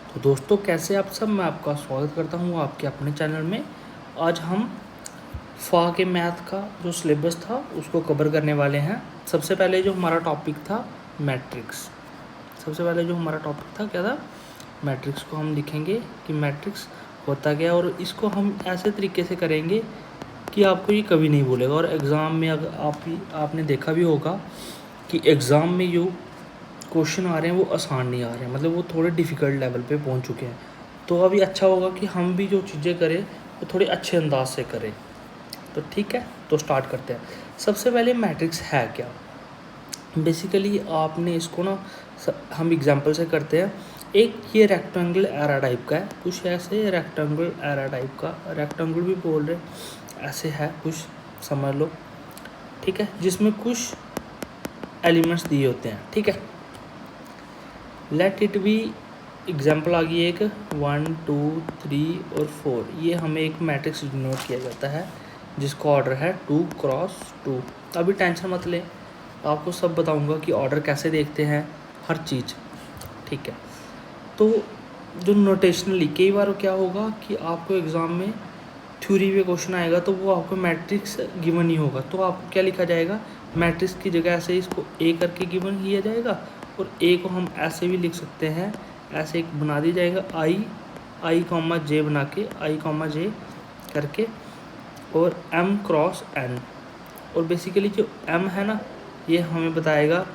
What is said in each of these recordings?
तो दोस्तों कैसे आप सब, मैं आपका स्वागत करता हूँ आपके अपने चैनल में। आज हम फा के मैथ का जो सिलेबस था उसको कवर करने वाले हैं। सबसे पहले जो हमारा टॉपिक था मैट्रिक्स, क्या था? मैट्रिक्स को हम लिखेंगे कि मैट्रिक्स होता क्या, और इसको हम ऐसे तरीके से करेंगे कि आपको ये कभी नहीं भूलेगा। और एग्ज़ाम में अगर आपने देखा भी होगा कि एग्ज़ाम में जो क्वेश्चन आ रहे हैं वो आसान नहीं आ रहे हैं, मतलब वो थोड़े डिफ़िकल्ट लेवल पे पहुंच चुके हैं। तो अभी अच्छा होगा कि हम भी जो चीज़ें करें वो थोड़े अच्छे अंदाज से करें। तो ठीक है, तो स्टार्ट करते हैं। सबसे पहले मैट्रिक्स है क्या? बेसिकली आपने इसको ना हम एग्जांपल से करते हैं। एक ये रेक्टेंगल एरा टाइप का है, कुछ ऐसे रेक्टेंगल एरा टाइप का, रेक्टेंगल भी बोल रहे, ऐसे है कुछ, समझ लो। ठीक है, जिसमें कुछ एलिमेंट्स दिए होते हैं। ठीक है, लेट इट बी एग्जाम्पल आ गई एक 1 2 3 और 4। ये हमें एक मैट्रिक्स डिनोट किया जाता है जिसका ऑर्डर है 2x2। अभी टेंशन मत ले, आपको सब बताऊंगा कि ऑर्डर कैसे देखते हैं, हर चीज़। ठीक है, तो जो नोटेशनली कई बार क्या होगा कि आपको एग्ज़ाम में थ्योरी पे क्वेश्चन आएगा तो वो आपको मैट्रिक्स गिवन ही होगा, तो आपको क्या लिखा जाएगा? मैट्रिक्स की जगह ऐसे इसको ए करके गिवन किया जाएगा, और ए को हम ऐसे भी लिख सकते हैं, ऐसे एक बना दी जाएगा आई कॉमा जे बना के, आई कॉमा जे करके, और एम क्रॉस एन। और बेसिकली जो एम है ना, ये हमें बताएगा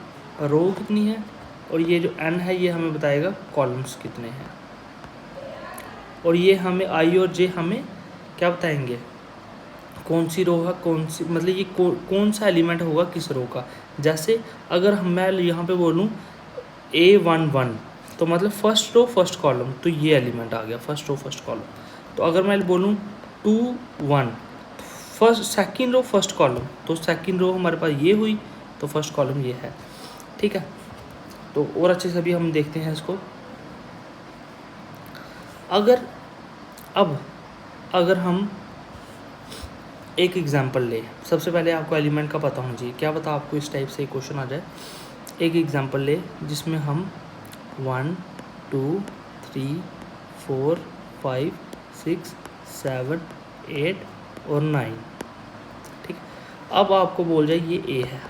रो कितनी है, और ये जो एन है ये हमें बताएगा कॉलम्स कितने हैं। और ये हमें आई और जे हमें क्या बताएंगे, कौन सी रो है, कौन सी, मतलब ये कौन सा एलिमेंट होगा किस रो का। जैसे अगर मैं यहाँ पे बोलूँ A11, तो मतलब फर्स्ट रो फर्स्ट कॉलम, तो ये एलिमेंट आ गया फर्स्ट रो फर्स्ट कॉलम। तो अगर मैं बोलूँ 2 1, first second row first column, तो सेकंड रो हमारे पास ये हुई, तो फर्स्ट कॉलम ये है। ठीक है, तो और अच्छे से भी हम देखते हैं इसको। अगर हम एक एग्जांपल ले, सबसे पहले आपको एलिमेंट का पता होना चाहिए। क्या पता आपको इस टाइप से क्वेश्चन आ जाए। एक एग्जांपल ले जिसमें हम 1 2 3 4 5 6 7 8 और 9। ठीक, अब आपको बोल जाए ये ए है।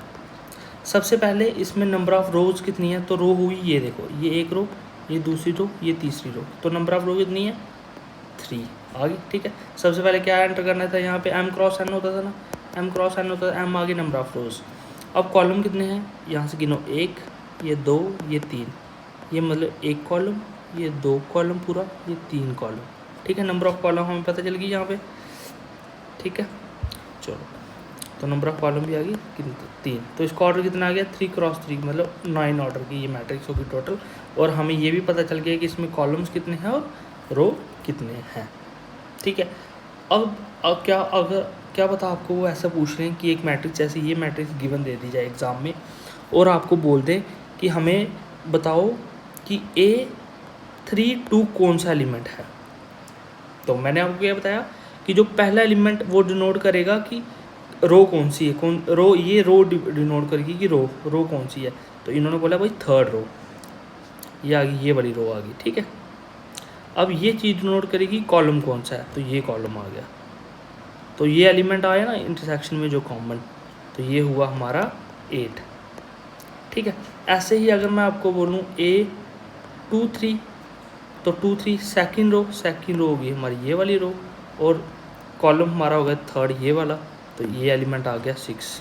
सबसे पहले इसमें नंबर ऑफ़ रोज कितनी है, तो रो हुई, ये देखो, ये एक रो, ये दूसरी रो, ये तीसरी रो, तो नंबर ऑफ़ रो कितनी है? 3 आ गई। ठीक है, सबसे पहले क्या एंटर करना था, यहाँ पे एम क्रॉस एन होता था ना, एम क्रॉस एन होता था, एम आ गई नंबर ऑफ रोज। अब कॉलम कितने हैं, यहाँ से गिनो, 1, ये 2, ये 3, ये मतलब एक कॉलम, ये 2 कॉलम पूरा, ये 3 कॉलम। ठीक है, नंबर ऑफ कॉलम हमें पता चल गई यहाँ पे। ठीक है, चलो, तो नंबर ऑफ कॉलम भी आ गई कितनी, 3। तो इसका ऑर्डर कितना आ गया, 3x3, मतलब 9 ऑर्डर की ये मैट्रिक्स होगी टोटल। और हमें ये भी पता चल गया कि इसमें कॉलम्स कितने हैं और रो कितने हैं। ठीक है, अब क्या पता आपको वो ऐसा पूछ रहे हैं कि एक मैट्रिक्स, जैसे ये मैट्रिक्स गिवन दे दी जाए एग्ज़ाम में, और आपको बोल दें कि हमें बताओ कि A32 कौन सा एलिमेंट है। तो मैंने आपको क्या बताया कि जो पहला एलिमेंट वो डिनोट करेगा कि रो कौन सी है, कौन रो, ये रो डिनोट करेगी कि रो कौन सी है। तो इन्होंने बोला भाई थर्ड रो, ये आ गई, ये वाली रो आ गई। ठीक है, अब ये चीज़ नोट करेगी कॉलम कौन सा है, तो ये कॉलम आ गया। तो ये एलिमेंट आया ना इंटरसेक्शन में जो कॉमन, तो ये हुआ हमारा 8। ठीक है, ऐसे ही अगर मैं आपको बोलूँ A23, तो 2 3 सेकेंड रो होगी हमारी ये वाली रो, और कॉलम हमारा हो गया थर्ड ये वाला, तो ये एलिमेंट आ गया 6।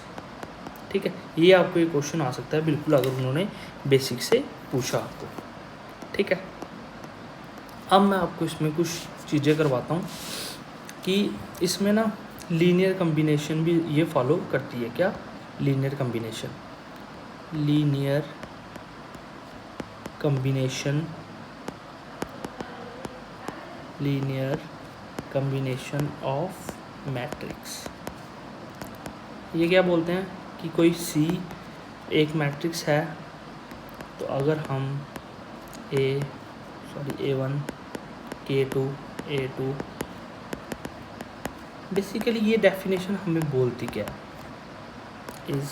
ठीक है, ये आपको ये क्वेश्चन आ सकता है बिल्कुल, अगर उन्होंने बेसिक से पूछा आपको। ठीक है, अब मैं आपको इसमें कुछ चीज़ें करवाता हूँ कि इसमें ना लीनियर कम्बिनेशन भी ये फॉलो करती है। क्या? Linear combination of matrix. ये क्या बोलते हैं कि कोई सी एक मैट्रिक्स है, तो अगर हम A1 K2 A2, बेसिकली ये डेफिनेशन हमें बोलती क्या, is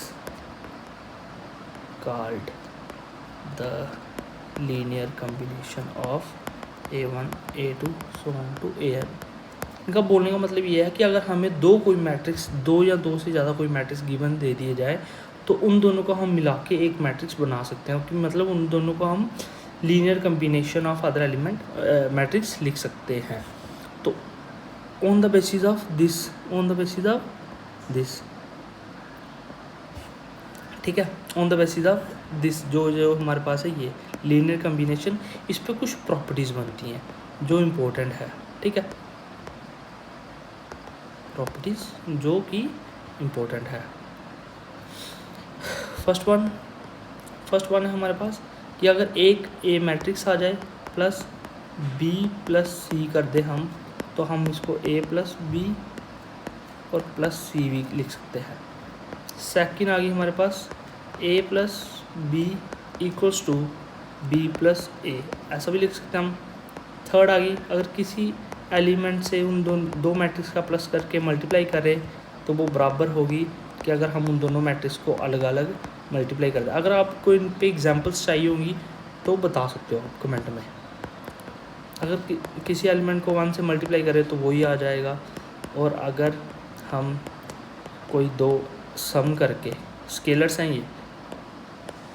called the linear combination of A1 A2 so on to AN। इनका बोलने का मतलब ये है कि अगर हमें कोई मैट्रिक्स दो या दो से ज़्यादा कोई मैट्रिक्स गिवन दे दिए जाए तो उन दोनों को हम मिला के एक मैट्रिक्स बना सकते हैं, कि मतलब उन दोनों को हम linear combination of other element matrix लिख सकते हैं। तो on the basis of this, ठीक है, on the basis of this जो हमारे पास है ये लीनियर कम्बिनेशन, इस पे कुछ प्रॉपर्टीज़ बनती हैं जो इम्पोर्टेंट है, ठीक है, प्रॉपर्टीज़ जो कि इम्पोर्टेंट है। फर्स्ट वन है हमारे पास कि अगर एक ए मैट्रिक्स आ जाए प्लस बी प्लस सी कर दे हम, तो हम इसको ए प्लस बी और प्लस सी भी लिख सकते हैं। सेकंड आ गई हमारे पास A plus B equals to B plus A, ऐसा भी लिख सकते हैं हम। थर्ड आ गई, अगर किसी एलिमेंट से उन दो मैट्रिक्स का प्लस करके मल्टीप्लाई करें तो वो बराबर होगी कि अगर हम उन दोनों मैट्रिक्स को अलग अलग मल्टीप्लाई कर दें। अगर आपको इन पे एग्जांपल्स चाहिए होंगी तो बता सकते हो आप कमेंट में। अगर किसी एलिमेंट को 1 से मल्टीप्लाई करें तो वही आ जाएगा, और अगर हम कोई दो सम करके स्केलर्स हैं ये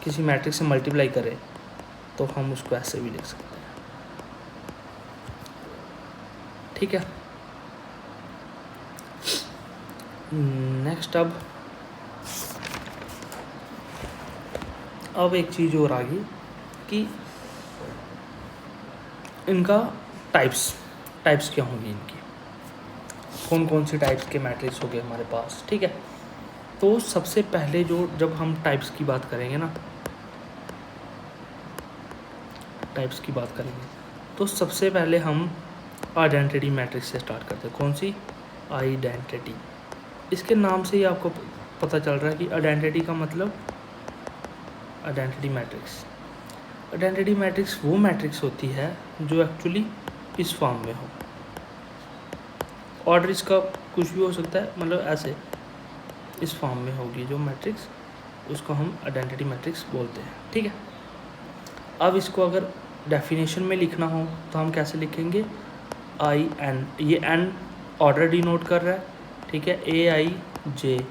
किसी मैट्रिक्स से मल्टीप्लाई करें तो हम उसको ऐसे भी लिख सकते हैं, ठीक है। नेक्स्ट अब एक चीज़ और आ गई कि इनका टाइप्स क्या होंगी, इनकी कौन कौन सी टाइप्स के मैट्रिक्स हो गए हमारे पास, ठीक है। तो सबसे पहले जब हम टाइप्स की बात करेंगे ना, तो सबसे पहले हम आइडेंटिटी मैट्रिक्स से स्टार्ट करते हैं। कौन सी? आइडेंटिटी। इसके नाम से ही आपको पता चल रहा है कि आइडेंटिटी का मतलब आइडेंटिटी मैट्रिक्स वो मैट्रिक्स होती है जो एक्चुअली इस फॉर्म में हो। ऑर्डर इसका कुछ भी हो सकता है, मतलब ऐसे इस फॉर्म में होगी जो मैट्रिक्स, उसको हम आइडेंटिटी मैट्रिक्स बोलते हैं, ठीक है। अब इसको अगर डेफिनेशन में लिखना हो तो हम कैसे लिखेंगे? IN, ये N ऑर्डर डिनोट कर रहा है, ठीक है, AIJ,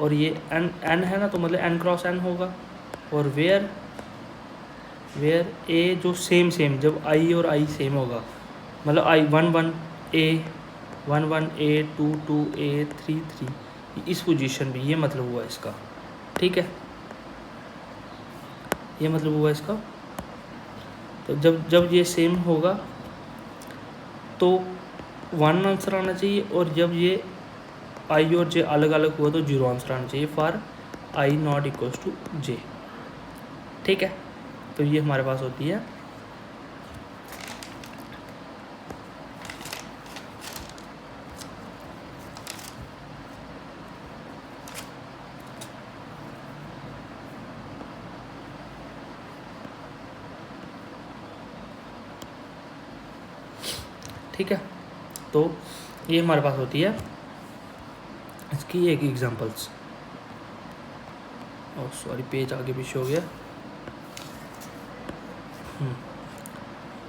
और ये N है ना, तो मतलब N क्रॉस N होगा। और वेयर A जो सेम जब I और I सेम होगा, मतलब I 1 1 A 2 2 A 3 3, इस पोजीशन भी, ये मतलब हुआ इसका, ठीक है, ये मतलब हुआ इसका। तो जब ये सेम होगा तो 1 आंसर आना चाहिए, और जब ये I और J अलग अलग हुआ तो 0 आंसर आना चाहिए for I not equals to J, ठीक है। तो ये हमारे पास होती है ठीक है। तो ये हमारे पास होती है इसकी एक एग्जांपल्स। और सॉरी, पेज आगे पीछे हो गया,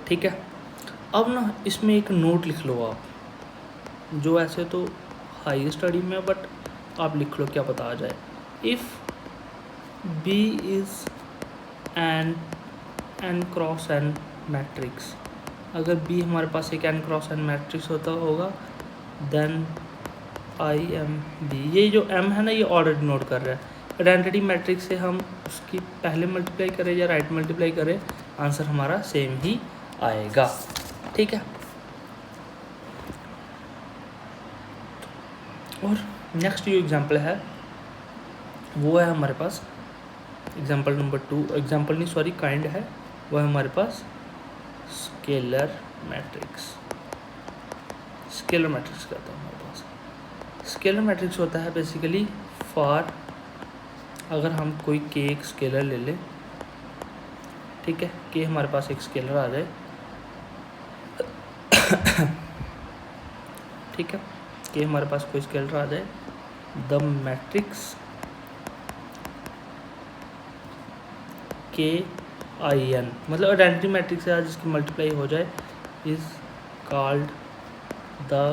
ठीक है। अब ना इसमें एक नोट लिख लो आप, जो ऐसे तो हाई स्टडी में, बट आप लिख लो, क्या पता आ जाए। If B is an N cross N matrix, अगर B हमारे पास एक N क्रॉस N मैट्रिक्स होगा, देन I M B, ये जो M है ना, ये ऑर्डर डिनोट कर रहा है। आइडेंटिटी मैट्रिक्स से हम उसकी पहले मल्टीप्लाई करें या राइट मल्टीप्लाई करें, आंसर हमारा सेम ही आएगा, ठीक है। और नेक्स्ट जो एग्जांपल है वो है हमारे पास एग्जांपल नंबर 2, एग्जांपल नहीं सॉरी काइंड है, वो है हमारे पास स्केलर मैट्रिक्स कहता हूँ हमारे पास। स्केलर मैट्रिक्स होता है बेसिकली फॉर, अगर हम कोई के एक स्केलर ले लें, ठीक है, के हमारे पास एक स्केलर आ जाए, ठीक है, के हमारे पास कोई स्केलर आ जाए, द मैट्रिक्स KIN, मतलब आइडेंटिटी मैट्रिक्स है जिसकी मल्टीप्लाई हो जाए is called the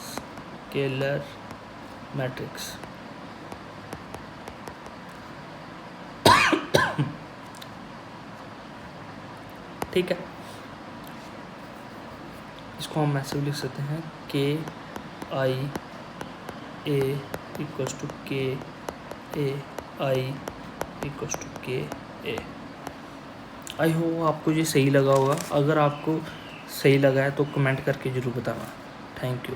scalar matrix. ठीक है, इसको हम ऐसे भी लिख सकते हैं के आई ए इक्वल्स टू के ए आई इक्वल्स टू के ए। आई होप आपको ये सही लगा होगा। अगर आपको सही लगा है तो कमेंट करके ज़रूर बताना। Thank you.